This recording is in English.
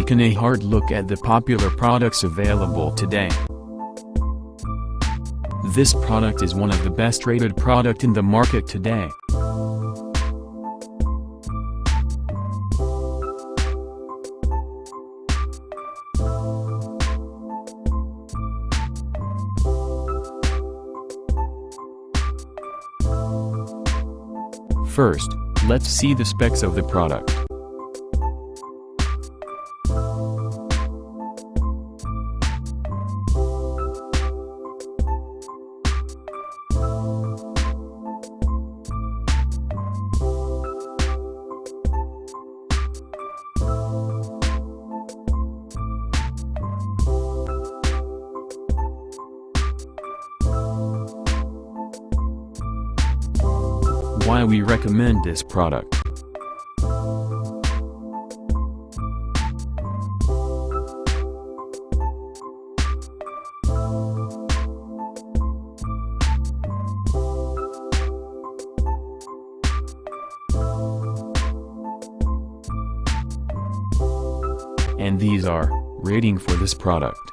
taken a hard look at the popular products available today. This product is one of the best rated product in the market today. First, let's see the specs of the product. Why we recommend this product. And these are rating for this product.